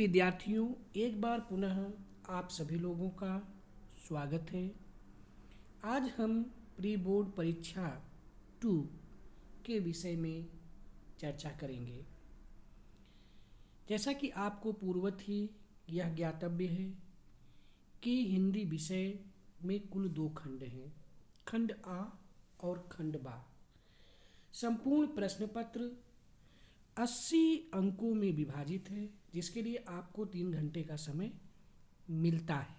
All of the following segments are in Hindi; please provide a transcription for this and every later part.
विद्यार्थियों, एक बार पुनः आप सभी लोगों का स्वागत है। आज हम प्री बोर्ड परीक्षा 2 के विषय में चर्चा करेंगे। जैसा कि आपको पूर्वत ही यह ज्ञातव्य है कि हिंदी विषय में कुल 2 खंड हैं, खंड आ और खंड बा। संपूर्ण प्रश्न पत्र 80 अंकों में विभाजित है, जिसके लिए आपको 3 घंटे का समय मिलता है।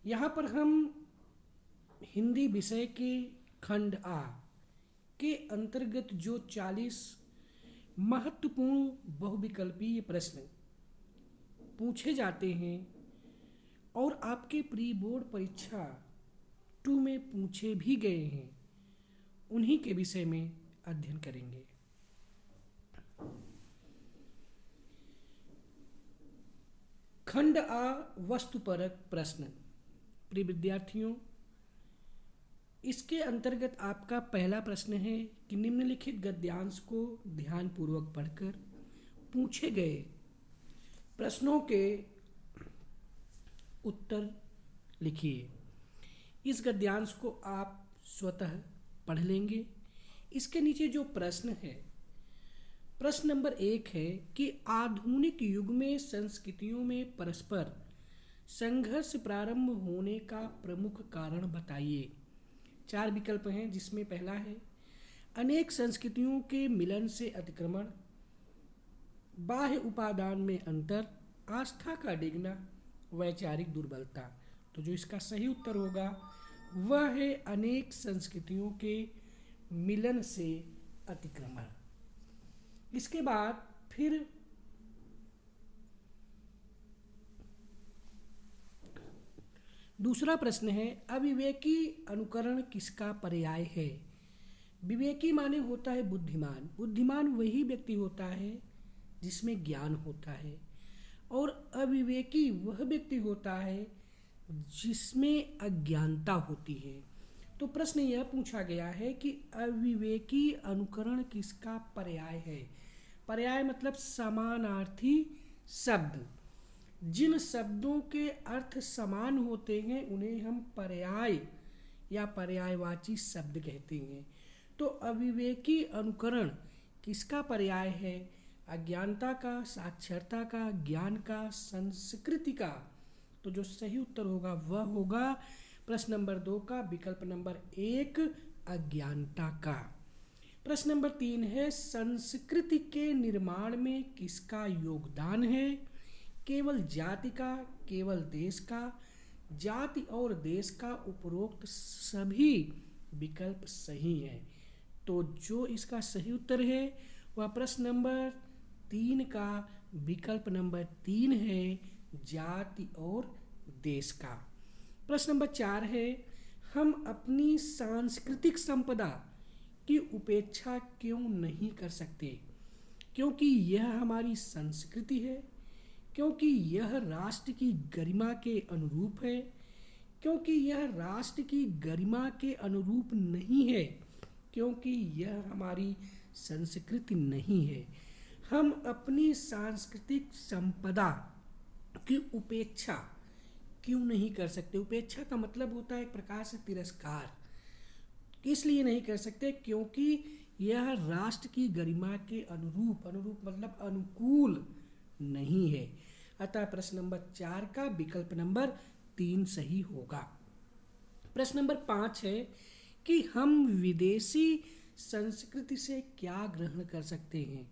यहाँ पर हम हिंदी विषय के खंड आ के अंतर्गत जो 40 महत्वपूर्ण बहुविकल्पीय प्रश्न पूछे जाते हैं और आपके प्री बोर्ड परीक्षा 2 में पूछे भी गए हैं, उन्हीं के विषय में अध्ययन करेंगे। खंड आ वस्तुपरक प्रश्न। प्रिय विद्यार्थियों, इसके अंतर्गत आपका पहला प्रश्न है कि निम्नलिखित गद्यांश को ध्यानपूर्वक पढ़कर पूछे गए प्रश्नों के उत्तर लिखिए। इस गद्यांश को आप स्वतः पढ़ लेंगे। इसके नीचे जो प्रश्न है, प्रश्न नंबर 1 है कि आधुनिक युग में संस्कृतियों में परस्पर संघर्ष प्रारंभ होने का प्रमुख कारण बताइए। 4 विकल्प हैं, जिसमें पहला है अनेक संस्कृतियों के मिलन से अतिक्रमण, बाह्य उपादान में अंतर, आस्था का डिगना, वैचारिक दुर्बलता। तो जो इसका सही उत्तर होगा वह है अनेक संस्कृतियों के मिलन से अतिक्रमण। इसके बाद फिर दूसरा प्रश्न है अविवेकी अनुकरण किसका पर्याय है। विवेकी माने होता है बुद्धिमान। बुद्धिमान वही व्यक्ति होता है जिसमें ज्ञान होता है, और अविवेकी वह व्यक्ति होता है जिसमें अज्ञानता होती है। तो प्रश्न यह पूछा गया है कि अविवेकी अनुकरण किसका पर्याय है। पर्याय मतलब समानार्थी शब्द। जिन शब्दों के अर्थ समान होते हैं उन्हें हम पर्याय या पर्यायवाची शब्द कहते हैं। तो अविवेकी अनुकरण किसका पर्याय है। अज्ञानता का, साक्षरता का, ज्ञान का, संस्कृति का। तो जो सही उत्तर होगा वह होगा प्रश्न नंबर 2 का विकल्प नंबर 1 अज्ञानता का। प्रश्न नंबर 3 है संस्कृति के निर्माण में किसका योगदान है। केवल जाति का, केवल देश का, जाति और देश का। उपरोक्त सभी विकल्प सही हैं। तो जो इसका सही उत्तर है वह प्रश्न नंबर 3 का विकल्प नंबर 3 है, जाति और देश का। प्रश्न नंबर 4 है हम अपनी सांस्कृतिक संपदा की उपेक्षा क्यों नहीं कर सकते। क्योंकि यह हमारी संस्कृति है, क्योंकि यह राष्ट्र की गरिमा के अनुरूप है, क्योंकि यह राष्ट्र की गरिमा के अनुरूप नहीं है, क्योंकि यह हमारी संस्कृति नहीं है। हम अपनी सांस्कृतिक संपदा की उपेक्षा क्यों नहीं कर सकते। उपेक्षा का मतलब होता है एक प्रकार से तिरस्कार। इसलिए नहीं कर सकते क्योंकि यह राष्ट्र की गरिमा के अनुरूप मतलब अनुकूल नहीं है। अतः प्रश्न नंबर 4 का विकल्प नंबर 3 सही होगा। प्रश्न नंबर 5 है कि हम विदेशी संस्कृति से क्या ग्रहण कर सकते हैं।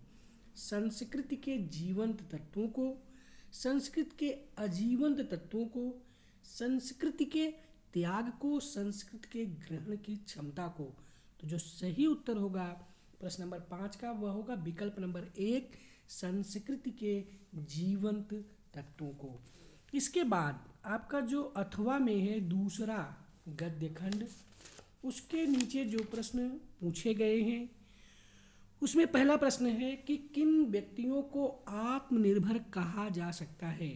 संस्कृति के जीवंत तत्वों को, संस्कृति के अजीवंत तत्वों को, संस्कृति के त्याग को, संस्कृति के ग्रहण की क्षमता को। तो जो सही उत्तर होगा प्रश्न नंबर 5 का वह होगा विकल्प नंबर 1 संस्कृति के जीवंत तत्वों को। इसके बाद आपका जो अथवा में है दूसरा गद्य खंड, उसके नीचे जो प्रश्न पूछे गए हैं उसमें पहला प्रश्न है कि किन व्यक्तियों को आत्मनिर्भर कहा जा सकता है।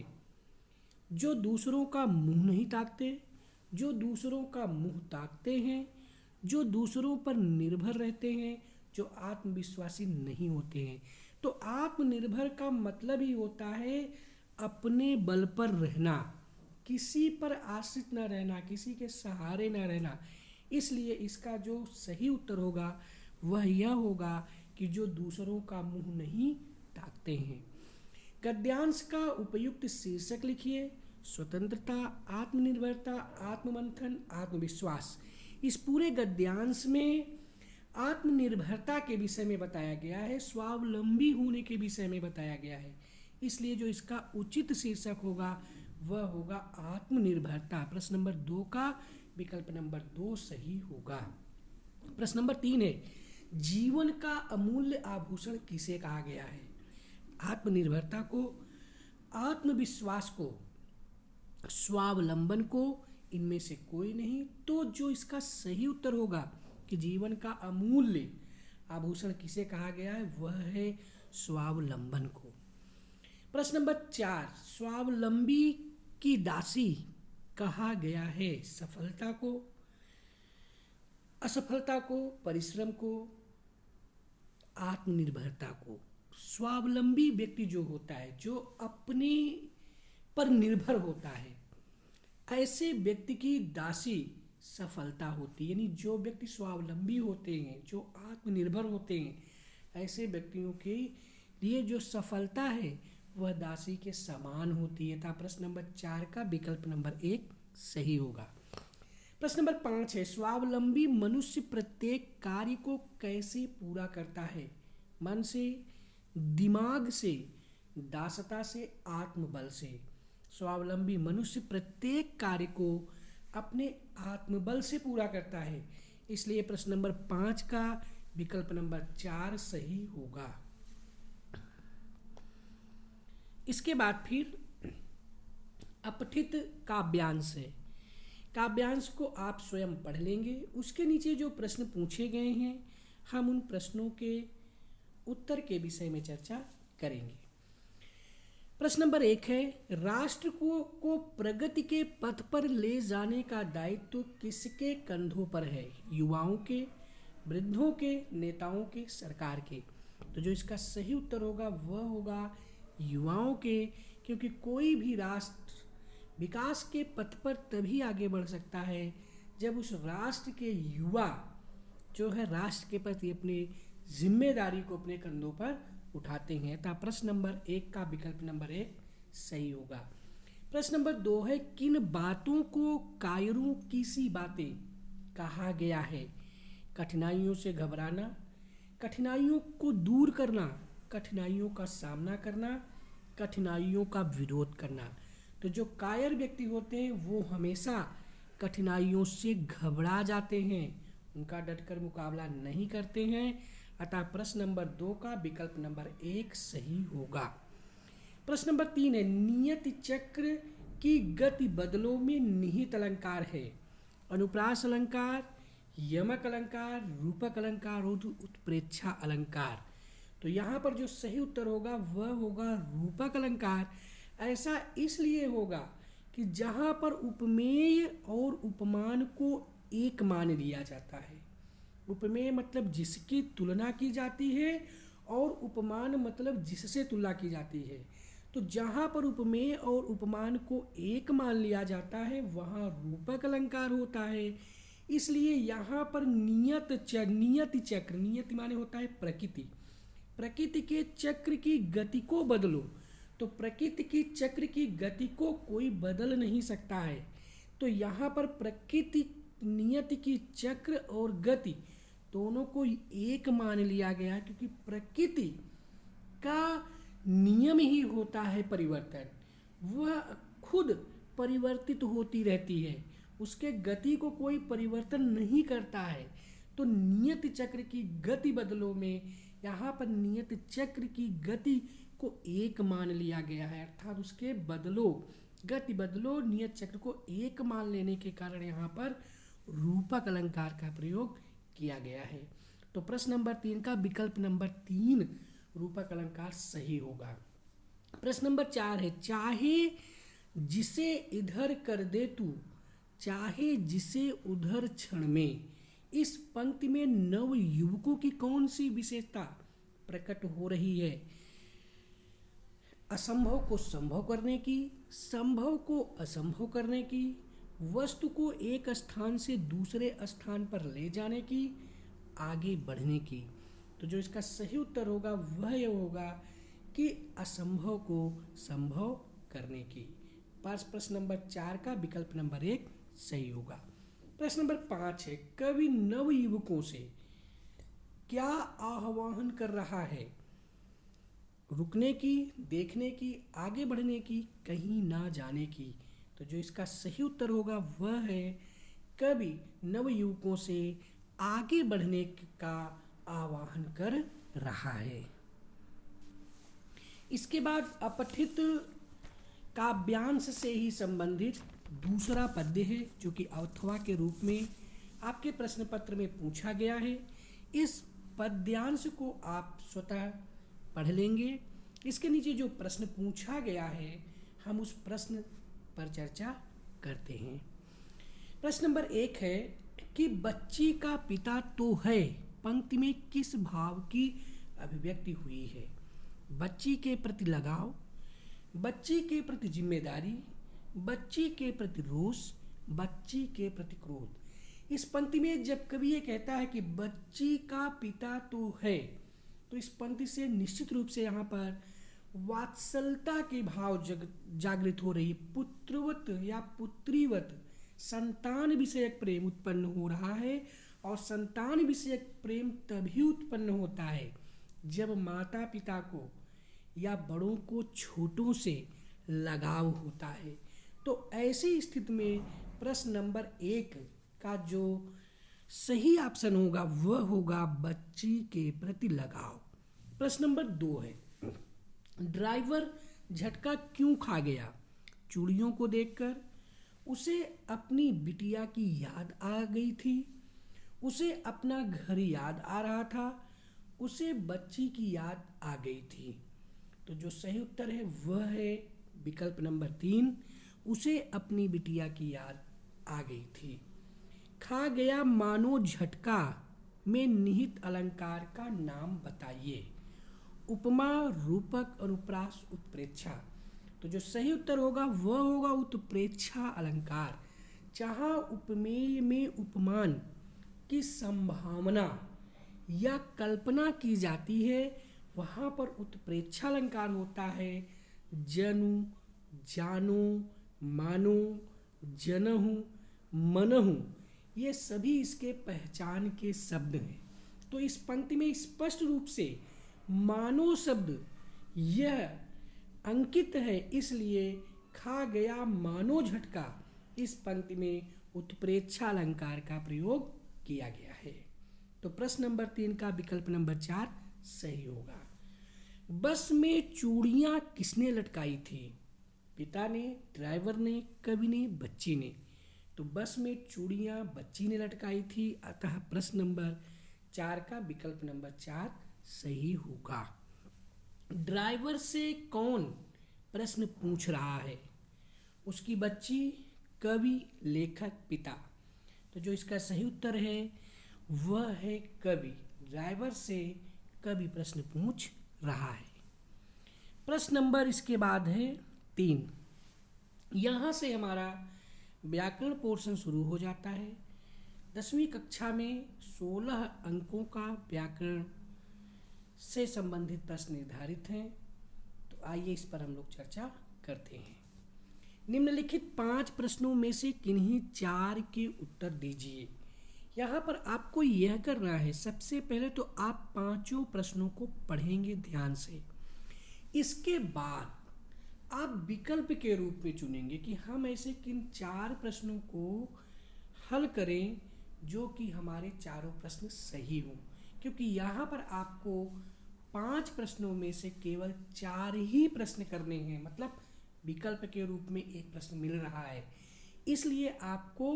जो दूसरों का मुंह नहीं ताकते, जो दूसरों का मुंह ताकते हैं, जो दूसरों पर निर्भर रहते हैं, जो आत्मविश्वासी नहीं होते हैं। तो आत्मनिर्भर का मतलब ही होता है अपने बल पर रहना, किसी पर आश्रित न रहना, किसी के सहारे न रहना। इसलिए इसका जो सही उत्तर होगा वह यह होगा कि जो दूसरों का मुंह नहीं ताकते हैं। गद्यांश का उपयुक्त शीर्षक लिखिए। स्वतंत्रता, आत्मनिर्भरता, आत्ममंथन, आत्मविश्वास। इस पूरे गद्यांश में आत्मनिर्भरता के विषय में बताया गया है, स्वावलंबी होने के विषय में बताया गया है। इसलिए जो इसका उचित शीर्षक होगा वह होगा आत्मनिर्भरता। प्रश्न नंबर 2 का विकल्प नंबर 2 सही होगा। प्रश्न नंबर 3 है, जीवन का अमूल्य आभूषण किसे कहा गया है? आत्मनिर्भरता को, आत्मविश्वास को, स्वावलंबन को, इनमें से कोई नहीं। तो जो इसका सही उत्तर होगा कि जीवन का अमूल्य आभूषण किसे कहा गया है, वह है स्वावलंबन को। प्रश्न नंबर 4, स्वावलंबी की दासी कहा गया है? सफलता को, असफलता को, परिश्रम को, आत्मनिर्भरता को। स्वावलंबी व्यक्ति जो होता है, जो अपने पर निर्भर होता है, ऐसे व्यक्ति की दासी सफलता होती है। यानी जो व्यक्ति स्वावलंबी होते हैं, जो आत्मनिर्भर होते हैं, ऐसे व्यक्तियों के लिए जो सफलता है वह दासी के समान होती है। था प्रश्न नंबर 4 का विकल्प नंबर 1 सही होगा। प्रश्न नंबर 5 है, स्वावलंबी मनुष्य प्रत्येक कार्य को कैसे पूरा करता है? मन से, दिमाग से, दासता से, आत्मबल से। स्वावलंबी मनुष्य प्रत्येक कार्य को अपने आत्मबल से पूरा करता है। इसलिए प्रश्न नंबर 5 का विकल्प नंबर 4 सही होगा। इसके बाद फिर अपठित काव्यांश है। काव्यांश को आप स्वयं पढ़ लेंगे। उसके नीचे जो प्रश्न पूछे गए हैं हम उन प्रश्नों के उत्तर के विषय में चर्चा करेंगे। प्रश्न नंबर 1 है, राष्ट्र को प्रगति के पथ पर ले जाने का दायित्व किसके कंधों पर है? युवाओं के, वृद्धों के, नेताओं के, सरकार के। तो जो इसका सही उत्तर होगा वह होगा युवाओं के, क्योंकि कोई भी राष्ट्र विकास के पथ पर तभी आगे बढ़ सकता है जब उस राष्ट्र के युवा जो है राष्ट्र के प्रति अपनी जिम्मेदारी को अपने कंधों पर उठाते हैं। तो प्रश्न नंबर 1 का विकल्प नंबर 1 सही होगा। प्रश्न नंबर 2 है, किन बातों को कायरों की सी बातें कहा गया है? कठिनाइयों से घबराना, कठिनाइयों को दूर करना, कठिनाइयों का सामना करना, कठिनाइयों का विरोध करना। तो जो कायर व्यक्ति होते हैं वो हमेशा कठिनाइयों से घबरा जाते हैं, उनका डटकर मुकाबला नहीं करते हैं। अतः प्रश्न नंबर 2 का विकल्प नंबर 1 सही होगा। प्रश्न नंबर 3 है, नियति चक्र की गति बदलों में निहित अलंकार है? अनुप्रास अलंकार, यमक अलंकार, रूपक अलंकार और उत्प्रेक्षा अलंकार। तो यहाँ पर जो सही उत्तर होगा वह होगा रूपक अलंकार। ऐसा इसलिए होगा कि जहाँ पर उपमेय और उपमान को एक मान लिया जाता है। उपमेय मतलब जिसकी तुलना की जाती है और उपमान मतलब जिससे तुलना की जाती है। तो जहाँ पर उपमेय और उपमान को एक मान लिया जाता है वहाँ रूपक अलंकार होता है। इसलिए यहाँ पर नियति चक्र, नियति माने होता है प्रकृति, प्रकृति के चक्र की गति को बदलो। तो प्रकृति की चक्र की गति को कोई बदल नहीं सकता है। तो यहाँ पर प्रकृति, नियति की चक्र और गति दोनों को एक मान लिया गया, क्योंकि प्रकृति का नियम ही होता है परिवर्तन। वह खुद परिवर्तित होती रहती है, उसके गति को कोई परिवर्तन नहीं करता है। तो नियति चक्र की गति बदलो में यहाँ पर नियति चक्र की गति को एक मान लिया गया है, अर्थात उसके बदलो, गति बदलो, नियत चक्र को एक मान लेने के कारण यहाँ पर रूपक अलंकार का प्रयोग किया गया है। तो प्रश्न नंबर 3 का विकल्प नंबर 3 रूपक अलंकार सही होगा। प्रश्न नंबर 4 है, चाहे जिसे इधर कर दे तू, चाहे जिसे उधर क्षण में। इस पंक्ति में नव युवकों की कौन सी विशेषता प्रकट हो रही है? असंभव को संभव करने की, संभव को असंभव करने की, वस्तु को एक स्थान से दूसरे स्थान पर ले जाने की, आगे बढ़ने की। तो जो इसका सही उत्तर होगा वह ये होगा कि असंभव को संभव करने की। पास प्रश्न नंबर 4 का विकल्प नंबर 1 सही होगा। प्रश्न नंबर 5 है, कवि नव युवकों से क्या आह्वान कर रहा है? रुकने की, देखने की, आगे बढ़ने की, कहीं ना जाने की। तो जो इसका सही उत्तर होगा वह है कवि नव युवकों से आगे बढ़ने का आह्वान कर रहा है। इसके बाद अपठित काव्यांश से ही संबंधित दूसरा पद्य है जो कि अवथवा के रूप में आपके प्रश्न पत्र में पूछा गया है। इस पद्यांश को आप स्वतः पढ़ लेंगे। इसके नीचे जो प्रश्न पूछा गया है हम उस प्रश्न पर चर्चा करते हैं। प्रश्न नंबर 1 है कि बच्ची का पिता तो है, पंक्ति में किस भाव की अभिव्यक्ति हुई है? बच्ची के प्रति लगाव, बच्ची के प्रति जिम्मेदारी, बच्ची के प्रति रोष, बच्ची के प्रति क्रोध। इस पंक्ति में जब कवि ये कहता है कि बच्ची का पिता तो है, तो इस पंक्ति से निश्चित रूप से यहाँ पर वात्सलता के भाव जागृत हो रही, पुत्रवत या पुत्रीवत संतान विषयक प्रेम उत्पन्न हो रहा है। और संतान विषयक प्रेम तभी उत्पन्न होता है जब माता पिता को या बड़ों को छोटों से लगाव होता है। तो ऐसी स्थिति में प्रश्न नंबर 1 का जो सही ऑप्शन होगा वह होगा बच्ची के प्रति लगाव। प्रश्न नंबर 2 है, ड्राइवर झटका क्यों खा गया? चूड़ियों को देखकर, उसे अपनी बिटिया की याद आ गई थी, उसे अपना घर याद आ रहा था, उसे बच्ची की याद आ गई थी। तो जो सही उत्तर है वह है विकल्प नंबर 3, उसे अपनी बिटिया की याद आ गई थी। खा गया मानो झटका में निहित अलंकार का नाम बताइए। उपमा, रूपक, अनुप्रास, उत्प्रेक्षा। तो जो सही उत्तर होगा वह होगा उत्प्रेक्षा अलंकार। जहाँ उपमेय में उपमान की संभावना या कल्पना की जाती है वहाँ पर उत्प्रेक्षा अलंकार होता है। जनु, जानो, मानो, जनहु, मनहु, ये सभी इसके पहचान के शब्द हैं। तो इस पंक्ति में स्पष्ट रूप से मानो शब्द यह अंकित है, इसलिए खा गया मानो झटका इस पंक्ति में उत्प्रेक्षा अलंकार का प्रयोग किया गया है। तो प्रश्न नंबर 3 का विकल्प नंबर 4 सही होगा। बस में चूड़ियां किसने लटकाई थी? पिता ने, ड्राइवर ने, कवि ने, बच्ची ने। तो बस में चूड़ियां बच्ची ने लटकाई थी, अतः प्रश्न नंबर 4 का विकल्प नंबर 4 सही होगा। ड्राइवर से कौन प्रश्न पूछ रहा है? उसकी बच्ची, कवि, लेखक, पिता। तो जो इसका सही उत्तर है वह है कवि। ड्राइवर से कवि प्रश्न पूछ रहा है। प्रश्न नंबर इसके बाद है 3। यहाँ से हमारा व्याकरण पोर्शन शुरू हो जाता है। 10वीं कक्षा में 16 अंकों का व्याकरण से संबंधित प्रश्न निर्धारित हैं। तो आइए इस पर हम लोग चर्चा करते हैं। निम्नलिखित 5 प्रश्नों में से किन्हीं 4 के उत्तर दीजिए। यहाँ पर आपको यह करना है, सबसे पहले तो आप 5 प्रश्नों को पढ़ेंगे ध्यान से। इसके बाद आप विकल्प के रूप में चुनेंगे कि हम ऐसे किन 4 प्रश्नों को हल करें जो कि हमारे चारों प्रश्न सही हों, क्योंकि यहाँ पर आपको 5 प्रश्नों में से केवल 4 ही प्रश्न करने हैं, मतलब विकल्प के रूप में एक प्रश्न मिल रहा है। इसलिए आपको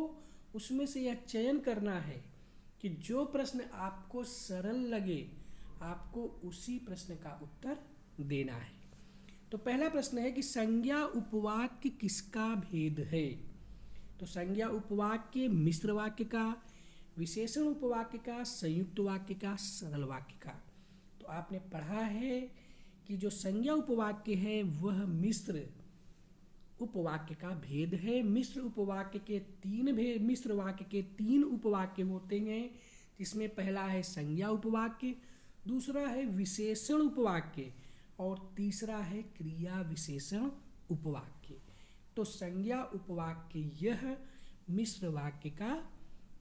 उसमें से यह चयन करना है कि जो प्रश्न आपको सरल लगे आपको उसी प्रश्न का उत्तर देना है। तो पहला प्रश्न है कि संज्ञा उपवाक्य किसका भेद है? तो संज्ञा उपवाक्य मिश्र वाक्य का, विशेषण उपवाक्य का, संयुक्त वाक्य का, सरल वाक्य का। तो आपने पढ़ा है कि जो संज्ञा उपवाक्य है वह मिश्र उपवाक्य का भेद है। मिश्र वाक्य के तीन उपवाक्य होते हैं, जिसमें पहला है संज्ञा उपवाक्य, दूसरा है विशेषण उपवाक्य और तीसरा है क्रिया विशेषण उपवाक्य। तो संज्ञा उपवाक्य यह मिश्र वाक्य का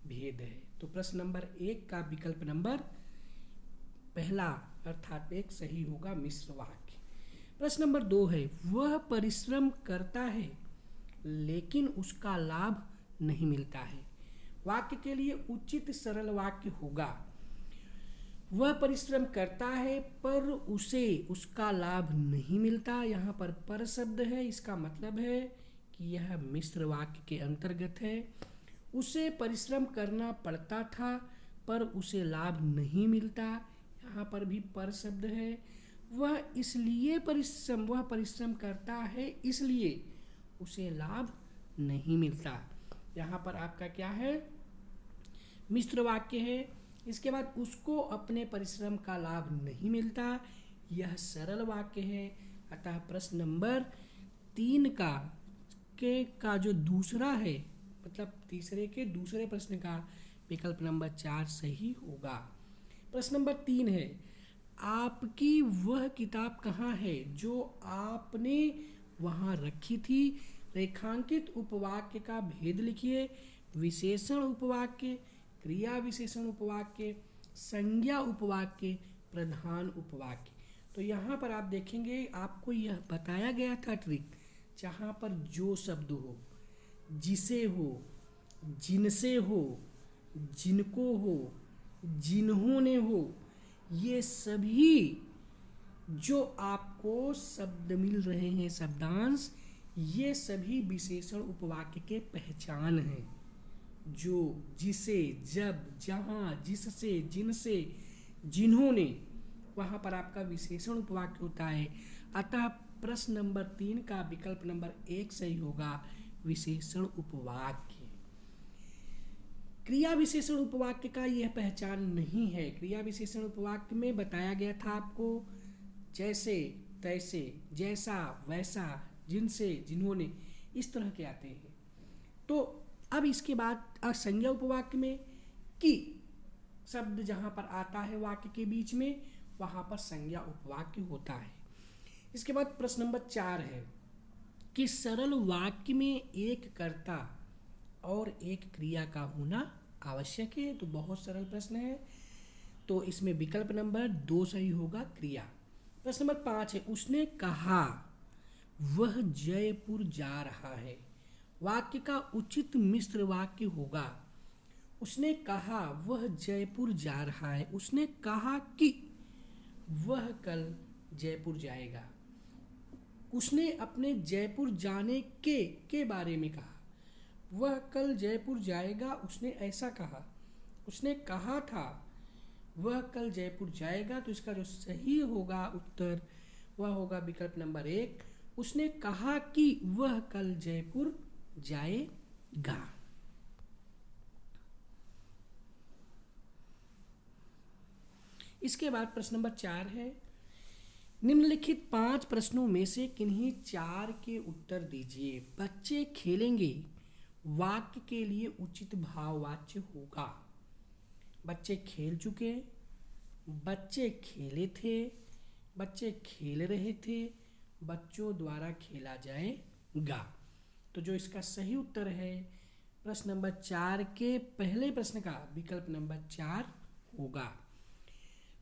भेद है। तो प्रश्न नंबर 1 का विकल्प नंबर पहला अर्थात 1 सही होगा, मिश्र वाक्य। प्रश्न नंबर 2 है, वह परिश्रम करता है लेकिन उसका लाभ नहीं मिलता है। वाक्य के लिए उचित सरल वाक्य होगा, वह परिश्रम करता है पर उसे उसका लाभ नहीं मिलता। यहाँ पर शब्द है, इसका मतलब है कि यह मिश्र वाक्य के अंतर्गत है। उसे परिश्रम करना पड़ता था पर उसे लाभ नहीं मिलता, यहाँ पर भी पर शब्द है। वह परिश्रम करता है इसलिए उसे लाभ नहीं मिलता, यहाँ पर आपका क्या है, मिश्र वाक्य है। इसके बाद उसको अपने परिश्रम का लाभ नहीं मिलता, यह सरल वाक्य है। अतः प्रश्न नंबर 3 का जो दूसरा है, मतलब तीसरे के दूसरे प्रश्न का विकल्प नंबर 4 सही होगा। प्रश्न नंबर 3 है, आपकी वह किताब कहाँ है जो आपने वहाँ रखी थी। रेखांकित उपवाक्य का भेद लिखिए। विशेषण उपवाक्य, क्रिया विशेषण उपवाक्य, संज्ञा उपवाक्य, प्रधान उपवाक्य। तो यहाँ पर आप देखेंगे आपको यह बताया गया था ट्रिक, जहाँ पर जो शब्द हो, जिसे हो, जिनसे हो, जिनको हो, जिन्होंने हो, ये सभी जो आपको शब्द मिल रहे हैं, शब्दांश, ये सभी विशेषण उपवाक्य के पहचान हैं। जो, जिसे, जब, जहाँ, जिससे, जिनसे, जिन्होंने, वहाँ पर आपका विशेषण उपवाक्य होता है। अतः प्रश्न नंबर 3 का विकल्प नंबर 1 सही होगा, विशेषण उपवाक्य। क्रिया विशेषण उपवाक्य का यह पहचान नहीं है। क्रिया विशेषण उपवाक्य में बताया गया था आपको, जैसे, तैसे, जैसा, वैसा, जिनसे, जिन्होंने, इस तरह के आते हैं। तो अब इसके बाद संज्ञा उपवाक्य में कि शब्द जहाँ पर आता है वाक्य के बीच में, वहाँ पर संज्ञा उपवाक्य होता है। इसके बाद प्रश्न नंबर 4 है कि सरल वाक्य में एक कर्ता और एक क्रिया का होना आवश्यक है। तो बहुत सरल प्रश्न है, तो इसमें विकल्प नंबर 2 सही होगा, क्रिया। प्रश्न नंबर 5 है, उसने कहा वह जयपुर जा रहा है। वाक्य का उचित मिश्र वाक्य होगा, उसने कहा वह जयपुर जा रहा है। उसने कहा कि वह कल जयपुर जाएगा। उसने अपने जयपुर जाने के बारे में कहा, वह कल जयपुर जाएगा, उसने ऐसा कहा। उसने कहा था वह कल जयपुर जाएगा, तो इसका जो सही होगा उत्तर वह होगा विकल्प नंबर 1, उसने कहा कि वह कल जयपुर जाएगा। इसके बाद प्रश्न नंबर 4 है, निम्नलिखित 5 प्रश्नों में से किन्हीं 4 के उत्तर दीजिए। बच्चे खेलेंगे वाक्य के लिए उचित भाववाच्य होगा। बच्चे खेल चुके, बच्चे खेले थे, बच्चे खेल रहे थे, बच्चों द्वारा खेला जाएगा। तो जो इसका सही उत्तर है प्रश्न नंबर 4 के पहले प्रश्न का विकल्प नंबर 4 होगा।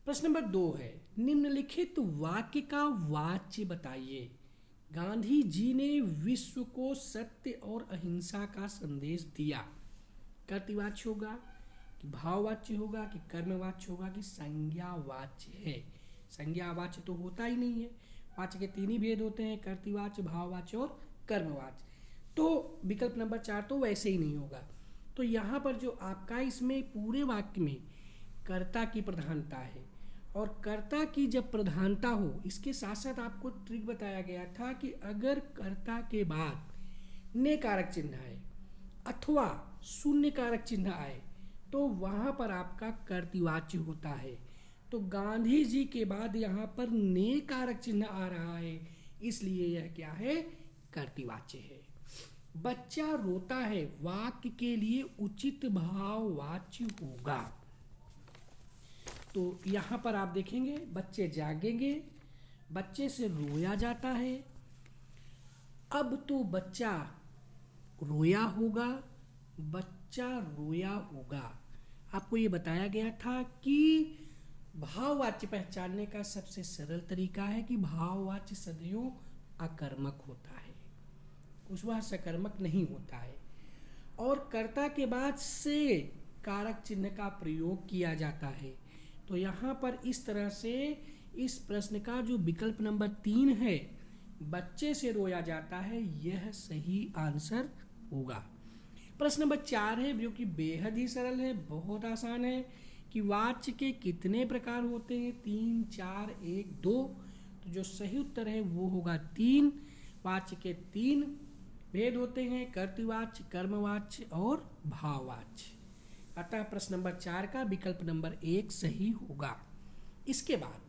प्रश्न नंबर 2 है, निम्नलिखित वाक्य का वाच्य बताइए। गांधी जी ने विश्व को सत्य और अहिंसा का संदेश दिया। कर्तृवाच्य होगा कि भाववाच्य होगा कि कर्मवाच्य होगा कि संज्ञावाच्य है। संज्ञावाच्य तो होता ही नहीं है, वाच्य के 3 ही भेद होते हैं, कर्तृवाच्य, भाववाच्य और कर्मवाच्य। तो विकल्प नंबर 4 तो वैसे ही नहीं होगा। तो यहाँ पर जो आपका इसमें पूरे वाक्य में कर्ता की प्रधानता है, और कर्ता की जब प्रधानता हो, इसके साथ साथ आपको ट्रिक बताया गया था कि अगर कर्ता के बाद ने कारक चिन्ह आए अथवा शून्य कारक चिन्ह आए तो वहाँ पर आपका कर्तृवाच्य होता है। तो गांधी जी के बाद यहाँ पर ने कारक चिन्ह आ रहा है, इसलिए यह क्या है, कर्तृवाच्य है। बच्चा रोता है वाक्य के लिए उचित भाववाच्य होगा। तो यहाँ पर आप देखेंगे बच्चे जागेंगे, बच्चे से रोया जाता है। अब तो बच्चा रोया होगा, बच्चा रोया होगा। आपको ये बताया गया था कि भाववाच्य पहचानने का सबसे सरल तरीका है कि भाववाच्य सदैव अकर्मक होता है, उस वह सकर्मक नहीं होता है, और कर्ता के बाद से कारक चिन्ह का प्रयोग किया जाता है। तो यहाँ पर इस तरह से इस प्रश्न का जो विकल्प नंबर 3 है, बच्चे से रोया जाता है, यह सही आंसर होगा। प्रश्न नंबर 4 है जो कि बेहद ही सरल है, बहुत आसान है कि वाच्य के कितने प्रकार होते हैं, 3, 4, 1, 2। तो जो सही उत्तर है वो होगा 3। वाच्य के 3 भेद होते हैं, कर्तृवाच्य, कर्मवाच्य और भाववाच्य। अतः प्रश्न नंबर 4 का विकल्प नंबर 1 सही होगा। इसके बाद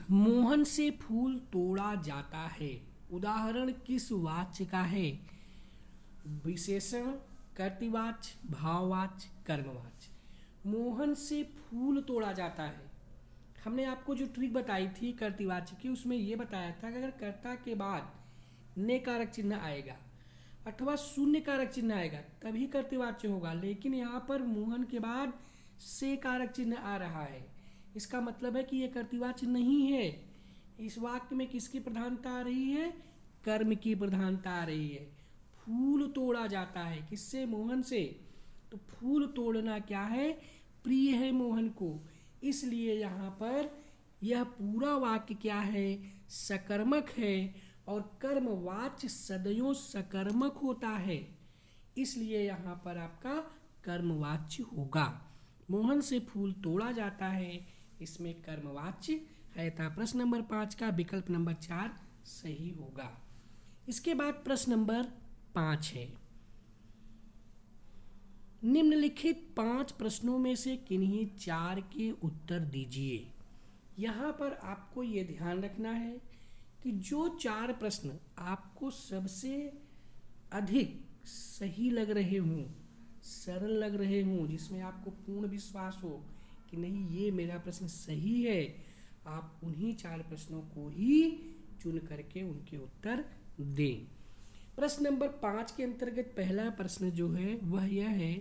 मोहन से फूल तोड़ा जाता है, उदाहरण किस वाच्य का है, विशेषण, कर्तृवाच्य, भाववाच्य, कर्मवाच्य। मोहन से फूल तोड़ा जाता है, हमने आपको जो ट्रिक बताई थी कर्तृवाच्य की, उसमें यह बताया था कि अगर कर्ता के बाद ने कारक चिन्ह आएगा अथवा शून्य कारक चिन्ह आएगा तभी कर्तृवाच्य होगा, लेकिन यहाँ पर मोहन के बाद से कारक चिन्ह आ रहा है, इसका मतलब है कि यह कर्तृवाच्य नहीं है। इस वाक्य में किसकी प्रधानता आ रही है, कर्म की प्रधानता आ रही है। फूल तोड़ा जाता है, किससे, मोहन से। तो फूल तोड़ना क्या है, प्रिय है मोहन को, इसलिए यहाँ पर यह पूरा वाक्य क्या है, सकर्मक है, और कर्मवाच्य सदैव सकर्मक होता है, इसलिए यहाँ पर आपका कर्मवाच्य होगा। मोहन से फूल तोड़ा जाता है, इसमें कर्मवाच्य है, था प्रश्न नंबर 5 का विकल्प नंबर 4 सही होगा। इसके बाद प्रश्न नंबर 5 है, निम्नलिखित 5 प्रश्नों में से किन्हीं 4 के उत्तर दीजिए। यहाँ पर आपको ये ध्यान रखना है कि जो 4 प्रश्न आपको सबसे अधिक सही लग रहे हों, सरल लग रहे हों, जिसमें आपको पूर्ण विश्वास हो कि नहीं ये मेरा प्रश्न सही है, आप उन्हीं 4 प्रश्नों को ही चुन करके उनके उत्तर दें। प्रश्न नंबर 5 के अंतर्गत पहला प्रश्न जो है वह यह है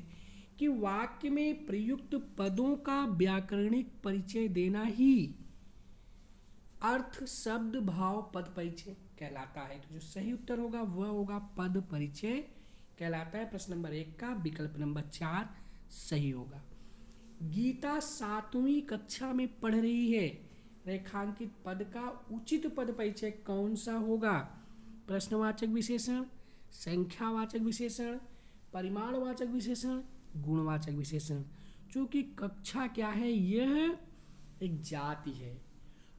कि वाक्य में प्रयुक्त पदों का व्याकरणिक परिचय देना ही अर्थ, शब्द, भाव, पद परिचय कहलाता है। तो जो सही उत्तर होगा वह होगा पद परिचय कहलाता है। प्रश्न नंबर 1 का विकल्प नंबर 4 सही होगा। गीता 7वीं कक्षा में पढ़ रही है, रेखांकित पद का उचित पद परिचय कौन सा होगा, प्रश्नवाचक विशेषण, संख्यावाचक विशेषण, परिमाणवाचक विशेषण, गुणवाचक विशेषण। चूंकि कक्षा क्या है, यह एक जाति है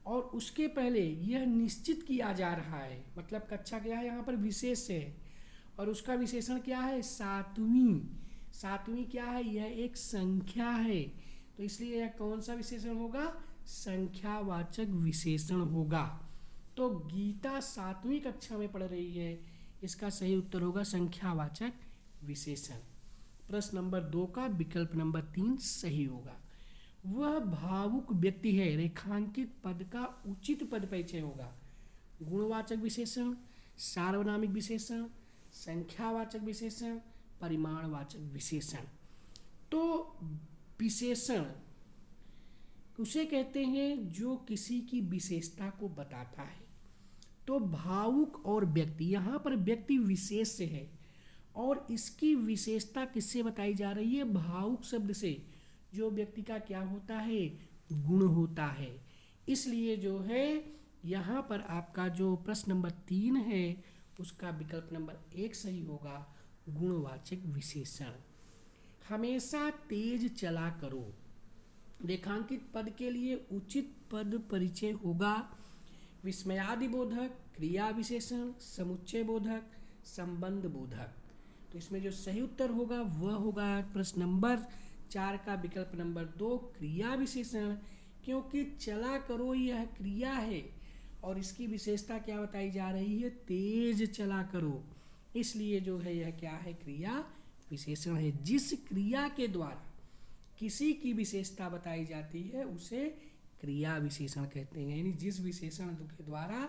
और उसके पहले यह निश्चित किया जा रहा है, मतलब कक्षा क्या है यहाँ पर विशेष है और उसका विशेषण क्या है, 7वीं। 7वीं क्या है, यह एक संख्या है, तो इसलिए यह कौन सा विशेषण होगा, संख्यावाचक विशेषण होगा। तो गीता 7वीं कक्षा में पढ़ रही है, इसका सही उत्तर होगा संख्यावाचक विशेषण। प्रश्न नंबर 2 का विकल्प नंबर 3 सही होगा। वह भावुक व्यक्ति है, रेखांकित पद का उचित पद परिचय होगा, गुणवाचक विशेषण, सार्वनामिक विशेषण, संख्यावाचक विशेषण, परिमाणवाचक विशेषण। तो विशेषण उसे कहते हैं जो किसी की विशेषता को बताता है। तो भावुक और व्यक्ति, यहाँ पर व्यक्ति विशेष से है और इसकी विशेषता किससे बताई जा रही है, भावुक शब्द से, जो व्यक्ति का क्या होता है, गुण होता है। इसलिए जो है यहाँ पर आपका जो प्रश्न नंबर 3 है उसका विकल्प नंबर 1 सही होगा, गुणवाचक विशेषण। हमेशा तेज चला करो, रेखांकित पद के लिए उचित पद परिचय होगा, विस्मयादि बोधक, क्रिया विशेषण, समुच्चय बोधक, संबंध बोधक। तो इसमें जो सही उत्तर होगा वह होगा प्रश्न नंबर 4 का विकल्प नंबर 2, क्रिया विशेषण। क्योंकि चला करो यह क्रिया है और इसकी विशेषता क्या बताई जा रही है, तेज चला करो, इसलिए जो है यह क्या है, क्रिया विशेषण है। जिस क्रिया के द्वारा किसी की विशेषता बताई जाती है उसे क्रिया विशेषण कहते हैं। यानी जिस विशेषण के द्वारा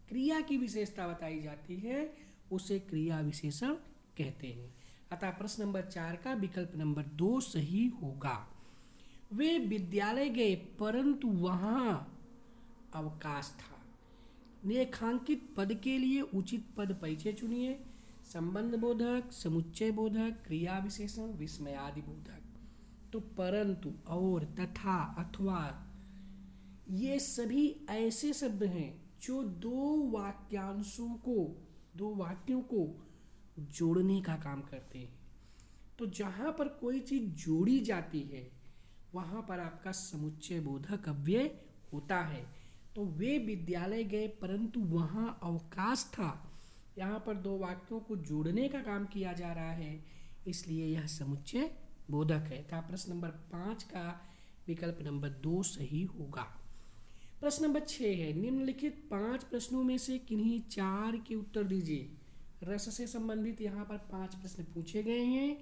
क्रिया की विशेषता बताई जाती है उसे क्रिया विशेषण कहते हैं। अतः प्रश्न नंबर 4 का विकल्प नंबर 2 सही होगा। वे विद्यालय गए परंतु वहां अवकाश था। रेखांकित पद के लिए उचित पद परिचय चुनिए। संबंध बोधक, समुच्चय बोधक, क्रिया विशेषण, विस्मयादि बोधक। तो परंतु, और, तथा, अथवा ये सभी ऐसे शब्द हैं जो दो वाक्यों को जोड़ने का काम करते हैं। तो जहां पर कोई चीज जोड़ी जाती है वहां पर आपका समुच्चय बोधक अव्यय होता है। तो वे विद्यालय गए परंतु वहां अवकाश था, यहाँ पर दो वाक्यों को जोड़ने का काम किया जा रहा है, इसलिए यह समुच्चय बोधक है। था प्रश्न नंबर 5 का विकल्प नंबर 2 सही होगा। प्रश्न नंबर 6 है, निम्नलिखित 5 प्रश्नों में से किन्हीं 4 के उत्तर दीजिए। रस से संबंधित यहाँ पर 5 प्रश्न पूछे गए हैं।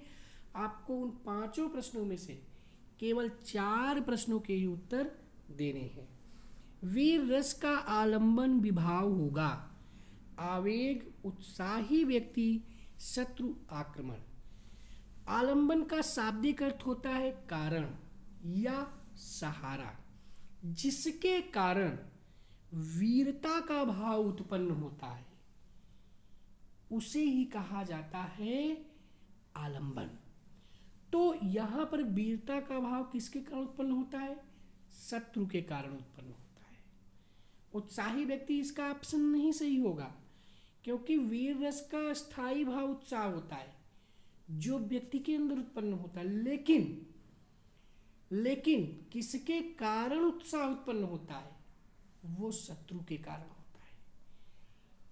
आपको उन 5 प्रश्नों में से केवल 4 प्रश्नों के ही उत्तर देने हैं। वीर रस का आलंबन विभाव होगा। आवेग, उत्साही व्यक्ति, शत्रु, आक्रमण। आलंबन का शाब्दिक अर्थ होता है कारण या सहारा, जिसके कारण वीरता का भाव उत्पन्न होता है उसे ही कहा जाता है आलंबन। तो यहां पर वीरता का भाव किसके कारण उत्पन्न होता है, शत्रु के कारण उत्पन्न होता है। उत्साही व्यक्ति इसका ऑप्शन नहीं सही होगा, क्योंकि वीर रस का स्थायी भाव उत्साह होता है जो व्यक्ति के अंदर उत्पन्न होता है, लेकिन किसके कारण उत्साह उत्पन्न होता है, वो शत्रु के कारण होता है।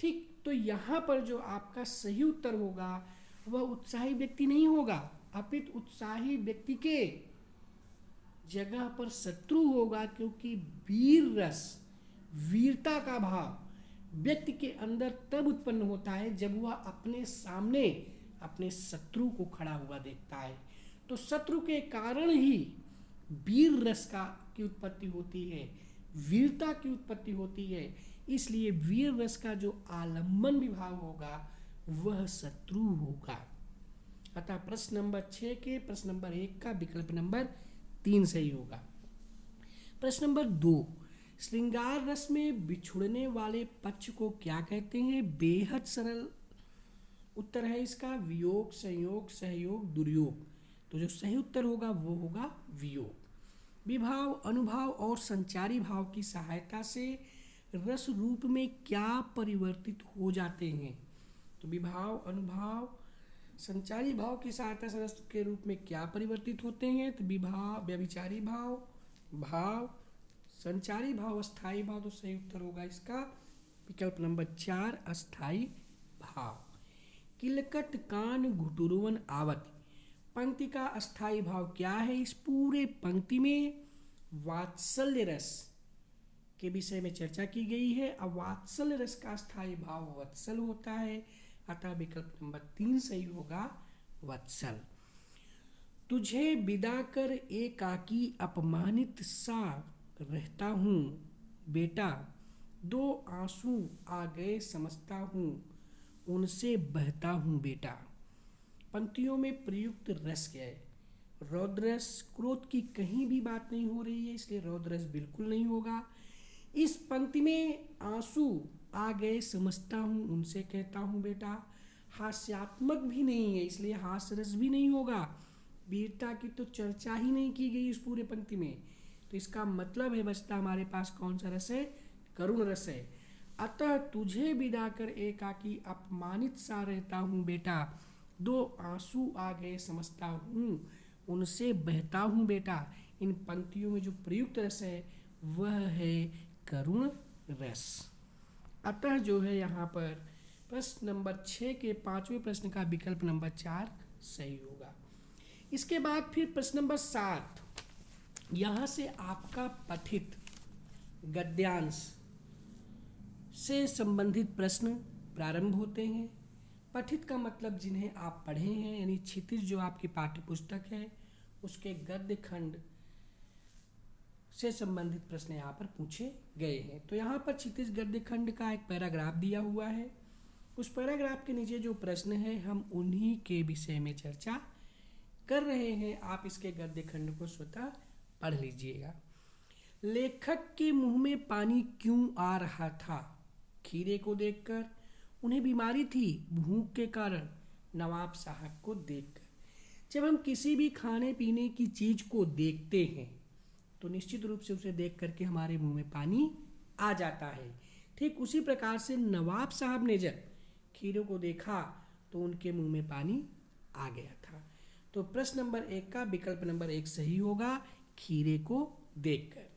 ठीक, तो यहां पर जो आपका सही उत्तर होगा वह उत्साही व्यक्ति नहीं होगा, अपितु उत्साही व्यक्ति के जगह पर शत्रु होगा, क्योंकि वीर रस, वीरता का भाव व्यक्ति के अंदर तब उत्पन्न होता है जब वह अपने सामने अपने शत्रु को खड़ा हुआ देखता है। तो शत्रु के कारण ही वीर रस की उत्पत्ति होती है, वीरता की उत्पत्ति होती है। इसलिए वीर रस का जो आलंबन विभाव होगा वह शत्रु होगा। अतः प्रश्न नंबर 6 के प्रश्न नंबर 1 का विकल्प नंबर 3 सही होगा। प्रश्न नंबर 2, श्रृंगार रस में बिछुड़ने वाले पक्ष को क्या कहते हैं? बेहद सरल उत्तर है इसका, वियोग, संयोग, सहयोग, दुर्योग। तो जो सही उत्तर होगा वो होगा वियोग। विभाव, अनुभाव और संचारी भाव की सहायता से रस रूप में क्या परिवर्तित हो जाते हैं? तो विभाव, अनुभाव, संचारी भाव की सहायता से रस के रूप में क्या परिवर्तित होते हैं? तो विभाव, व्यभिचारी भाव, भाव, संचारी भाव, अस्थाई भाव। तो सही उत्तर होगा इसका विकल्प नंबर 4, अस्थाई भाव। किलकट कान घुटुरवन आवत, पंक्ति का अस्थाई भाव क्या है? इस पूरे पंक्ति में वात्सल्य रस के विषय में चर्चा की गई है। अब वात्सल्य रस का अस्थाई भाव वत्सल होता है, अतः विकल्प नंबर 3 सही होगा, वत्सल। तुझे विदा कर एकाकी अपमानित सा रहता हूँ बेटा, दो आंसू आ गए समझता हूँ उनसे बहता हूँ बेटा। पंक्तियों में प्रयुक्त रस क्या है? रौद्र रस। क्रोध की कहीं भी बात नहीं हो रही है, इसलिए रौद्र रस बिल्कुल नहीं होगा। इस पंक्ति में आंसू आ गए समझता हूँ उनसे कहता हूँ बेटा, हास्यात्मक भी नहीं है, इसलिए हास्य रस भी नहीं होगा। वीरता की तो चर्चा ही नहीं की गई इस पूरे पंक्ति में, तो इसका मतलब है बचता हमारे पास कौन सा रस है? करुण रस है। अतः तुझे विदा कर एकाकी अपमानित सा रहता हूँ बेटा, दो आंसू आ गए समझता हूँ उनसे बहता हूँ बेटा। इन पंक्तियों में जो प्रयुक्त रस है वह है करुण रस। अतः जो है यहाँ पर प्रश्न नंबर 6 के 5वें प्रश्न का विकल्प नंबर 4 सही होगा। इसके बाद फिर प्रश्न नंबर 7, यहाँ से आपका पठित गद्यांश से संबंधित प्रश्न प्रारंभ होते हैं। पठित का मतलब जिन्हें आप पढ़े हैं, यानी क्षितिज जो आपकी पाठ्य पुस्तक है उसके गद्य खंड से संबंधित प्रश्न यहाँ पर पूछे गए हैं। तो यहाँ पर क्षितिज गद्य खंड का एक पैराग्राफ दिया हुआ है। उस पैराग्राफ के नीचे जो प्रश्न है हम उन्हीं के विषय में चर्चा कर रहे हैं। आप इसके गद्य खंड को स्वतः पढ़ लीजिएगा। लेखक के मुंह में पानी क्यों आ रहा था? खीरे को देखकर। उन्हें बीमारी थी भूख के कारण। नवाब साहब को देखकर। जब हम किसी भी खाने पीने की चीज को देखते हैं तो निश्चित रूप से उसे देख करके हमारे मुंह में पानी आ जाता है। ठीक उसी प्रकार से नवाब साहब ने जब खीरे को देखा तो उनके मुंह में पानी आ गया था। तो प्रश्न नंबर 1 का विकल्प नंबर 1 सही होगा, खीरे को देखकर।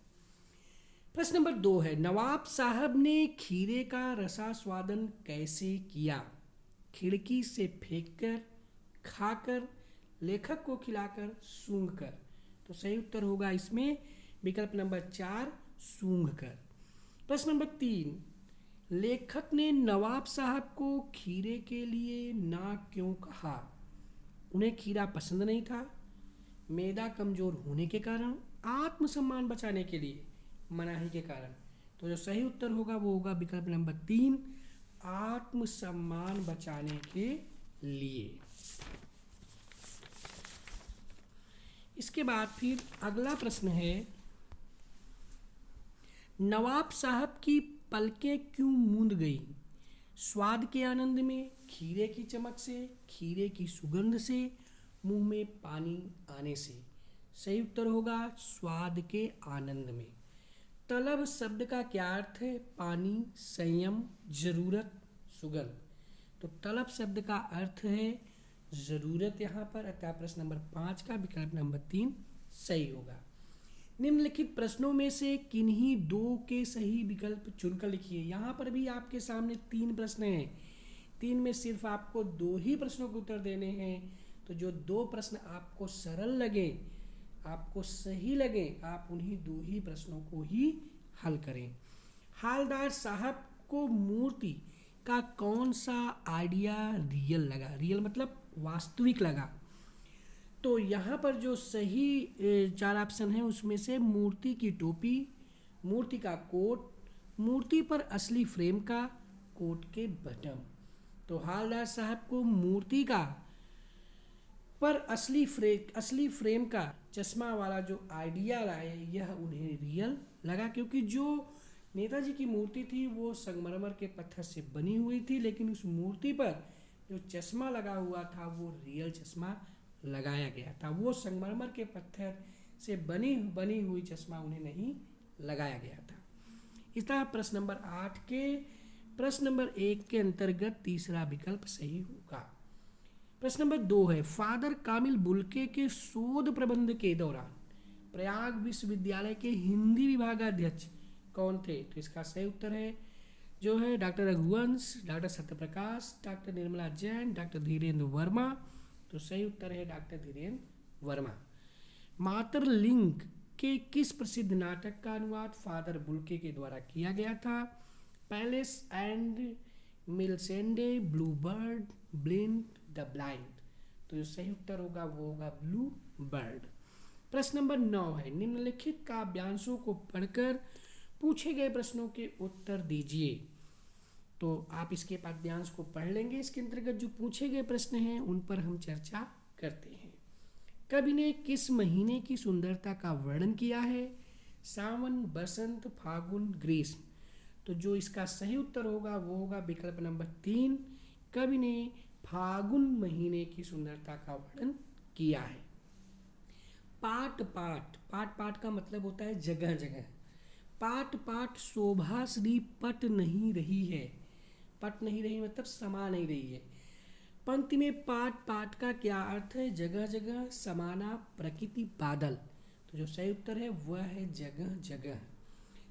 प्रश्न नंबर 2 है, नवाब साहब ने खीरे का रसास्वादन कैसे किया? खिड़की से फेंककर, खाकर, लेखक को खिलाकर, सूंघकर। तो सही उत्तर होगा इसमें विकल्प नंबर 4 सूंघकर। प्रश्न नंबर 3, लेखक ने नवाब साहब को खीरे के लिए ना क्यों कहा? उन्हें खीरा पसंद नहीं था, मैदा कमजोर होने के कारण, आत्मसम्मान बचाने के लिए, मनाही के कारण। तो जो सही उत्तर होगा वो होगा विकल्प नंबर 3 आत्मसम्मान बचाने के लिए। इसके बाद फिर अगला प्रश्न है, नवाब साहब की पलकें क्यों मूंद गई? स्वाद के आनंद में, खीरे की चमक से, खीरे की सुगंध से, मुंह में पानी आने से। सही उत्तर होगा स्वाद के आनंद में। तलब शब्द का क्या अर्थ है? पानी, संयम, जरूरत, सुगंध। तो तलब शब्द का अर्थ है जरूरत यहाँ पर, अतः प्रश्न नंबर 5 का विकल्प नंबर 3 सही होगा। निम्नलिखित प्रश्नों में से किन्हीं 2 के सही विकल्प चुनकर लिखिए। यहाँ पर भी आपके सामने 3 प्रश्न हैं, 3 में सिर्फ आपको 2 ही प्रश्नों के उत्तर देने हैं। तो जो 2 प्रश्न आपको सरल लगे, आपको सही लगे, आप उन्हीं 2 ही प्रश्नों को ही हल करें। हालदार साहब को मूर्ति का कौन सा आइडिया रियल लगा? रियल मतलब वास्तविक लगा। तो यहाँ पर जो सही 4 ऑप्शन है उसमें से मूर्ति की टोपी, मूर्ति का कोट, मूर्ति पर असली फ्रेम का, कोट के बटन। तो हालदार साहब को मूर्ति का पर असली फ्रेम का चश्मा वाला जो आइडिया लाए यह उन्हें रियल लगा, क्योंकि जो नेताजी की मूर्ति थी वो संगमरमर के पत्थर से बनी हुई थी, लेकिन उस मूर्ति पर जो चश्मा लगा हुआ था वो रियल चश्मा लगाया गया था। वो संगमरमर के पत्थर से बनी हुई चश्मा उन्हें नहीं लगाया गया था। इस तरह प्रश्न नंबर 8 के प्रश्न नंबर 1 के अंतर्गत तीसरा विकल्प सही होगा। प्रश्न नंबर 2 है, फादर कामिल बुल्के के शोध प्रबंध के दौरान प्रयाग विश्वविद्यालय के हिंदी विभागाध्यक्ष कौन थे? तो इसका सही उत्तर है जो है doctor Raghuvansh, doctor Satyaprakash, doctor Nirmala Jain, doctor Dhirendra Verma. तो सही उत्तर है डॉक्टर धीरेन्द्र वर्मा। मातरलिंग के किस प्रसिद्ध नाटक का अनुवाद फादर बुल्के के द्वारा किया गया था? पैलेस एंड मिलसेंडे, blue bird, blind the blind. तो जो सही उत्तर होगा वो होगा ब्लू बर्ड। प्रश्न नंबर 9 है, निम्नलिखित काव्यांशों को पढ़कर पूछे गए प्रश्नों के उत्तर दीजिए। तो आप इसके पाठ्यांश को पढ़ लेंगे। इसके अंतर्गत जो पूछे गए प्रश्न हैं उन पर हम चर्चा करते हैं। कवि ने किस महीने की सुंदरता का वर्णन किया है? सावन, बसंत, फागुन, ग्रीष्म। तो जो इसका सही उत्तर होगा वो होगा विकल्प नंबर 3, कवि ने फागुन महीने की सुंदरता का वर्णन किया है। पाट पाट का मतलब होता है जगह जगह। पाट पाट शोभा श्री पट नहीं रही है। पट नहीं रही मतलब समा नहीं रही है। पंक्ति में पाट पाट का क्या अर्थ है? जगह जगह, समाना, प्रकृति, बादल। तो जो सही उत्तर है वह है जगह जगह।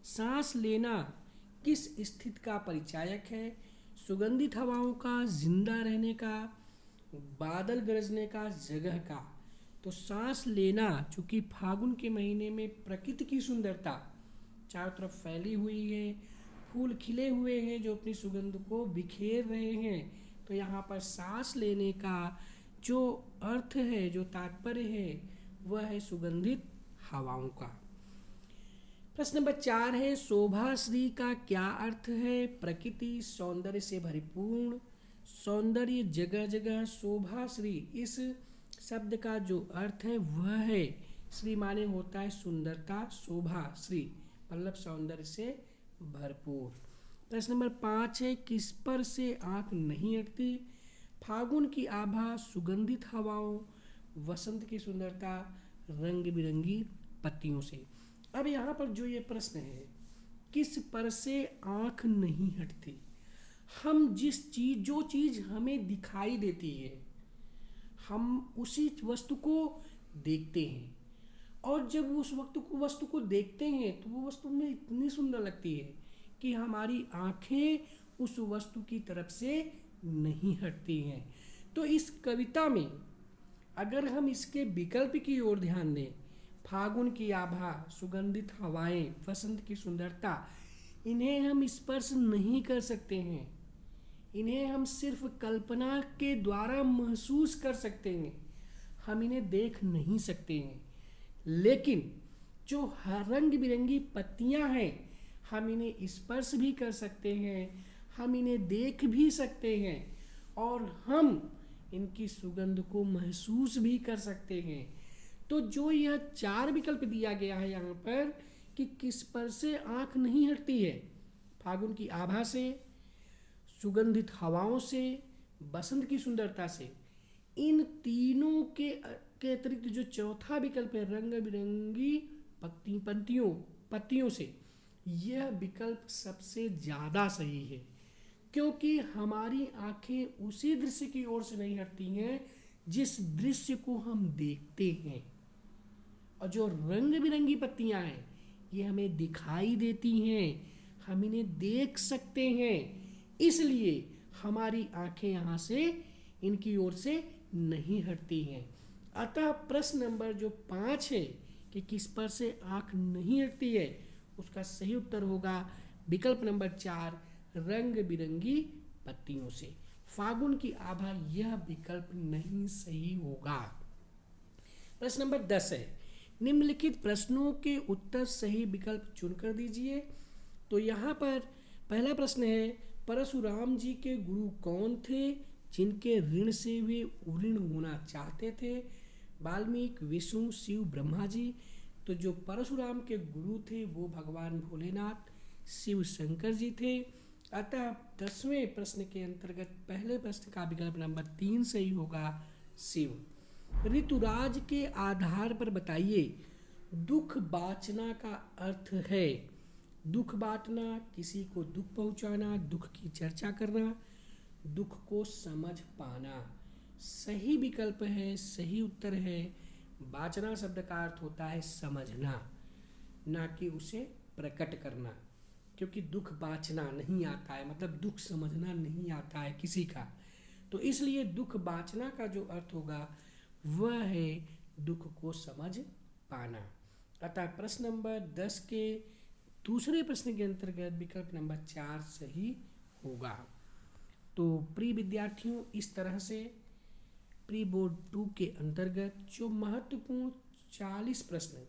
सांस लेना किस स्थिति का परिचायक है? सुगंधित हवाओं का, जिंदा रहने का, बादल गरजने का, जगह का। तो सांस लेना, चूंकि फागुन के महीने में प्रकृति की सुंदरता चारों तरफ फैली हुई है, फूल खिले हुए हैं जो अपनी सुगंध को बिखेर रहे हैं, तो यहाँ पर सांस लेने का जो अर्थ है, जो तात्पर्य है, वह है सुगंधित हवाओं का। प्रश्न नंबर 4 है, शोभाश्री का क्या अर्थ है? प्रकृति सौंदर्य से भरिपूर्ण, सौंदर्य जगह जगह शोभाश्री। इस शब्द का जो अर्थ है वह है, श्री माने होता है सुंदरता, शोभा श्री मतलब सौंदर्य से भरपूर। प्रश्न नंबर 5 है, किस पर से आंख नहीं हटती? फागुन की आभा, सुगंधित हवाओं, वसंत की सुंदरता, रंग बिरंगी पत्तियों से। अब यहाँ पर जो ये प्रश्न है, किस पर से आंख नहीं हटती? हम जो चीज़ हमें दिखाई देती है, हम उसी वस्तु को देखते हैं, और जब उस वस्तु को देखते हैं तो वो वस्तु में इतनी सुंदर लगती है कि हमारी आंखें उस वस्तु की तरफ से नहीं हटती हैं। तो इस कविता में अगर हम इसके विकल्प की ओर ध्यान दें, फागुन की आभा, सुगंधित हवाएं, वसंत की सुंदरता, इन्हें हम स्पर्श नहीं कर सकते हैं, इन्हें हम सिर्फ कल्पना के द्वारा महसूस कर सकते हैं, हम इन्हें देख नहीं सकते हैं। लेकिन जो रंग बिरंगी पत्तियां हैं, हम इन्हें स्पर्श भी कर सकते हैं, हम इन्हें देख भी सकते हैं, और हम इनकी सुगंध को महसूस भी कर सकते हैं। तो जो यह 4 विकल्प दिया गया है यहाँ पर कि किस पर से आंख नहीं हटती है, फागुन की आभा से, सुगंधित हवाओं से, बसंत की सुंदरता से, इन तीनों के अतिरिक्त जो चौथा विकल्प है रंग बिरंगी पत्तियों से, यह विकल्प सबसे ज़्यादा सही है, क्योंकि हमारी आंखें उसी दृश्य की ओर से नहीं हटती हैं जिस दृश्य को हम देखते हैं, और जो रंग बिरंगी पत्तियां हैं ये हमें दिखाई देती हैं, हम इन्हें देख सकते हैं, इसलिए हमारी आंखें यहाँ से इनकी ओर से नहीं हटती हैं। अतः प्रश्न नंबर जो 5 है कि किस पर से आंख नहीं हटती है, उसका सही उत्तर होगा विकल्प नंबर 4, रंग बिरंगी पत्तियों से। फागुन की आभा यह विकल्प नहीं सही होगा। प्रश्न नंबर 10 है, निम्नलिखित प्रश्नों के उत्तर सही विकल्प चुनकर दीजिए। तो यहाँ पर पहला प्रश्न है, परशुराम जी के गुरु कौन थे जिनके ऋण से वे उऋण होना चाहते थे? वाल्मीकि, विष्णु, शिव, ब्रह्मा जी। तो जो परशुराम के गुरु थे वो भगवान भोलेनाथ, शिव शंकर जी थे। अतः 10वें प्रश्न के अंतर्गत पहले प्रश्न का विकल्प नंबर 3 सही होगा, शिव। ऋतुराज के आधार पर बताइए, दुख बांटना का अर्थ है। दुख बांटना, किसी को दुख पहुंचाना, दुख की चर्चा करना, दुख को समझ पाना। सही विकल्प है, सही उत्तर है, बांटना शब्द का अर्थ होता है समझना, ना कि उसे प्रकट करना, क्योंकि दुख बांटना नहीं आता है, मतलब दुख समझना नहीं आता है किसी का, तो इसलिए दुख बांटना का जो अर्थ होगा वह है दुख को समझ पाना। अतः प्रश्न नंबर 10 के दूसरे प्रश्न के अंतर्गत विकल्प नंबर 4 सही होगा। तो प्रिय विद्यार्थियों, इस तरह से प्री बोर्ड 2 के अंतर्गत जो महत्वपूर्ण 40 प्रश्न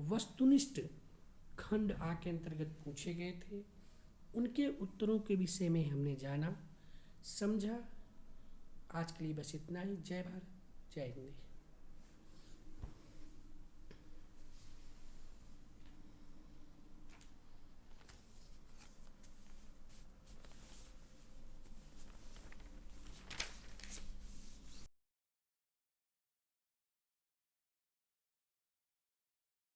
वस्तुनिष्ठ खंड आ के अंतर्गत पूछे गए थे, उनके उत्तरों के विषय में हमने जाना, समझा। आज के लिए बस इतना ही। जय भारत, जय हिंद।